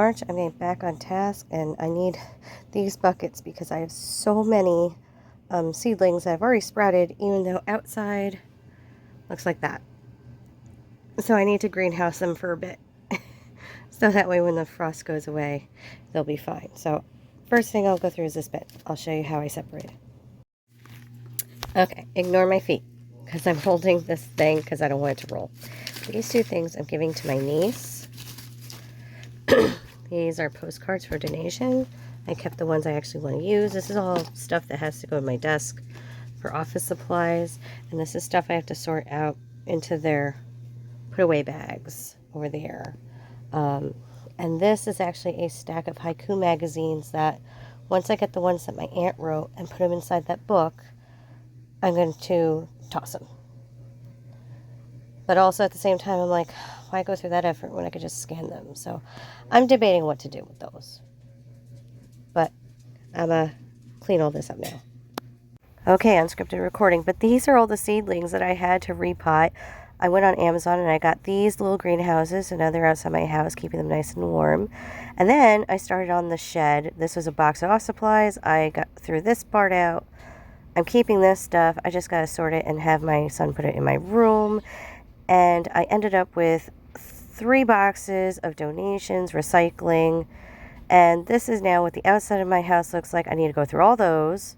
March. I'm getting back on task, and I need these buckets because I have so many seedlings that have already sprouted, even though outside looks like that. So I need to greenhouse them for a bit. So that way when the frost goes away, they'll be fine. So first thing I'll go through is this bit. I'll show you how I separate. Okay, ignore my feet because I'm holding this thing because I don't want it to roll. These two things I'm giving to my niece. These are postcards for donation. I kept the ones I actually want to use. This is all stuff that has to go in my desk for office supplies. And this is stuff I have to sort out into their put away bags over there. And this is actually a stack of haiku magazines that once I get the ones that my aunt wrote and put them inside that book, I'm going to toss them. But also at the same time, I'm like, why go through that effort when I could just scan them? So I'm debating what to do with those. But I'm going to clean all this up now. Okay, unscripted recording. But these are all the seedlings that I had to repot. I went on Amazon and I got these little greenhouses. So now they're outside my house, keeping them nice and warm. And then I started on the shed. This was a box of office supplies. I got threw this part out. I'm keeping this stuff. I just got to sort it and have my son put it in my room. And I ended up with 3 boxes of donations, recycling. And this is now what the outside of my house looks like. I need to go through all those.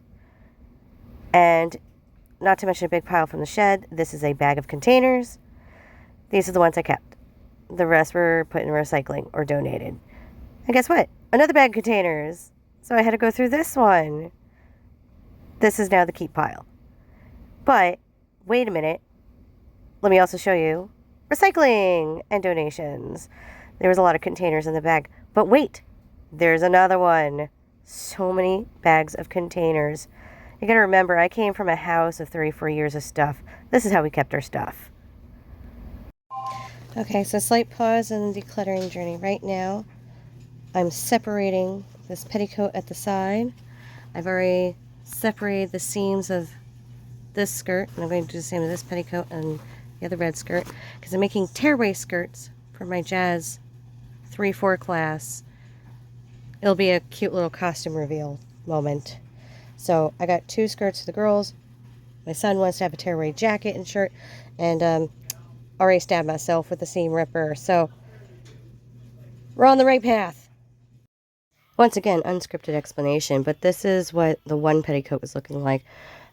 And not to mention a big pile from the shed. This is a bag of containers. These are the ones I kept. The rest were put in recycling or donated. And guess what? Another bag of containers. So I had to go through this one. This is now the keep pile. But wait a minute. Let me also show you recycling and donations. There was a lot of containers in the bag. But wait, there's another one. So many bags of containers. You gotta remember, I came from a house of 34 years of stuff. This is how we kept our stuff. Okay, so slight pause in the decluttering journey. Right now, I'm separating this petticoat at the side. I've already separated the seams of this skirt, and I'm going to do the same with this petticoat and the other red skirt, because I'm making tearaway skirts for my jazz 3-4 class. It'll be a cute little costume reveal moment. So I got 2 skirts for the girls. My son wants to have a tearaway jacket and shirt, and already stabbed myself with a seam ripper. So we're on the right path. Once again, unscripted explanation, but this is what the one petticoat was looking like.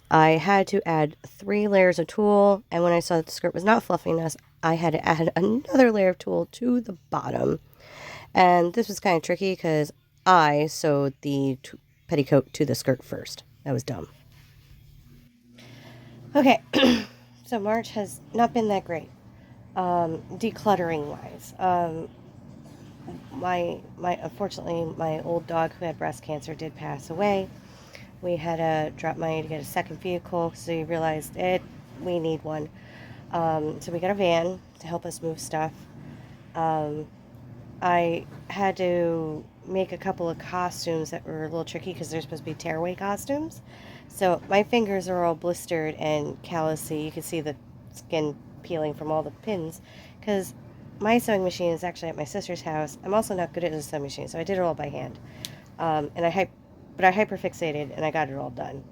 I had to add 3 layers of tulle, and when I saw that the skirt was not fluffy enough, I had to add another layer of tulle to the bottom. And this was kind of tricky because I sewed the petticoat to the skirt first. That was dumb. Okay, so March has not been that great, decluttering wise. Unfortunately, my old dog who had breast cancer did pass away. We had to drop money to get a second vehicle, so we realized we need one. So we got a van to help us move stuff. I had to make a couple of costumes that were a little tricky because they're supposed to be tearaway costumes. So my fingers are all blistered and callousy. You can see the skin peeling from all the pins because my sewing machine is actually at my sister's house. I'm also not good at the sewing machine, so I did it all by hand. But I hyperfixated and I got it all done.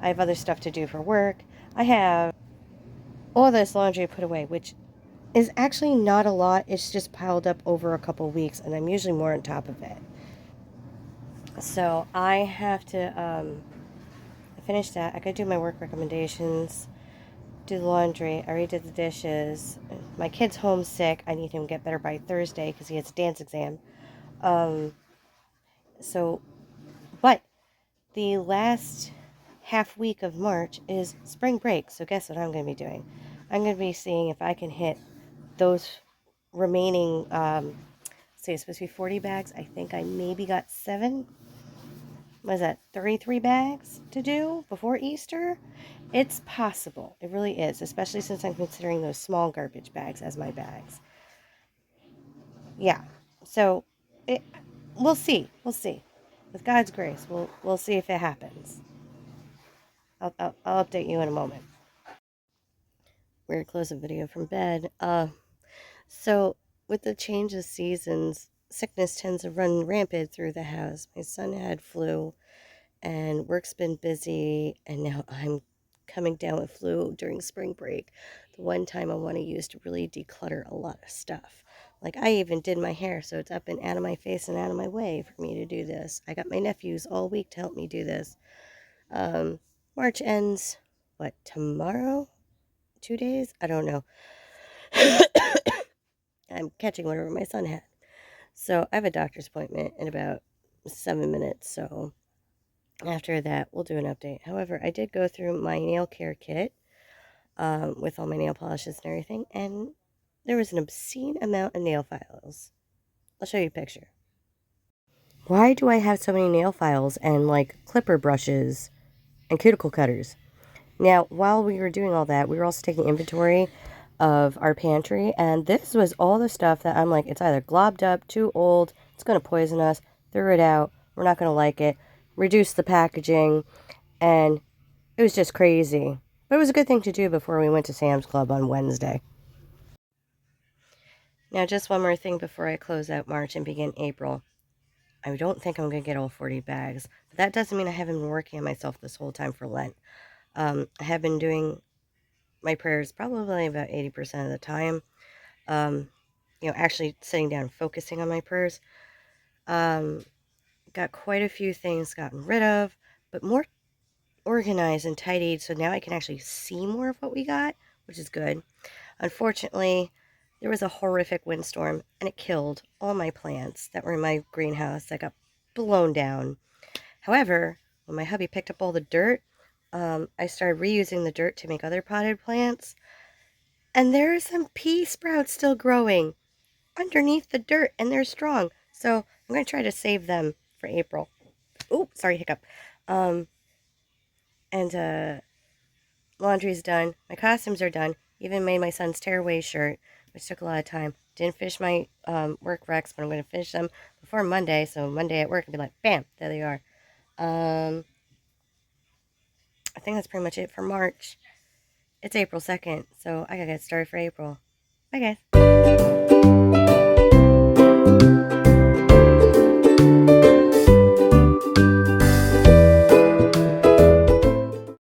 I have other stuff to do for work. I have all this laundry put away, which is actually not a lot. It's just piled up over a couple weeks, and I'm usually more on top of it. So I have to finish that. I gotta do my work recommendations, do the laundry. I already did the dishes. My kid's homesick. I need him to get better by Thursday because he has a dance exam. But the last half week of March is spring break. So guess what I'm going to be doing? I'm going to be seeing if I can hit those remaining, it's supposed to be 40 bags. I think I maybe got 7. What is that? 33 bags to do before Easter? It's possible. It really is, especially since I'm considering those small garbage bags as my bags. Yeah. So we'll see. We'll see. With God's grace, we'll see if it happens. I'll update you in a moment. We're gonna close the video from bed. So with the change of seasons, sickness tends to run rampant through the house. My son had flu, and work's been busy, and now I'm coming down with flu during spring break. The one time I want to use to really declutter a lot of stuff. Like, I even did my hair, so it's up and out of my face and out of my way for me to do this. I got my nephews all week to help me do this. March ends, what, tomorrow? 2 days? I don't know. I'm catching whatever my son had. So I have a doctor's appointment in about 7 minutes. So after that, we'll do an update. However, I did go through my nail care kit with all my nail polishes and everything, and there was an obscene amount of nail files. I'll show you a picture. Why do I have so many nail files and like clipper brushes and cuticle cutters? Now, while we were doing all that, we were also taking inventory of our pantry, and this was all the stuff that I'm like, it's either globbed up, too old, it's going to poison us, throw it out, we're not going to like it, reduce the packaging, and it was just crazy. But it was a good thing to do before we went to Sam's Club on Wednesday. Now, just one more thing before I close out March and begin April. I don't think I'm going to get all 40 bags, but that doesn't mean I haven't been working on myself this whole time for Lent. I have been doing my prayers probably about 80% of the time. Actually sitting down and focusing on my prayers. Got quite a few things gotten rid of, but more organized and tidied, so now I can actually see more of what we got, which is good. Unfortunately, there was a horrific windstorm, and it killed all my plants that were in my greenhouse that got blown down. However, when my hubby picked up all the dirt, I started reusing the dirt to make other potted plants, and there are some pea sprouts still growing underneath the dirt, and they're strong. So I'm going to try to save them for April. Oh, sorry, hiccup. And laundry's done. My costumes are done. Even made my son's tearaway shirt, which took a lot of time. Didn't finish my work recs, but I'm going to finish them before Monday. So Monday at work, I'll be like, bam, there they are. I think that's pretty much it for March. It's April 2nd, so I gotta get started for April. Bye, guys.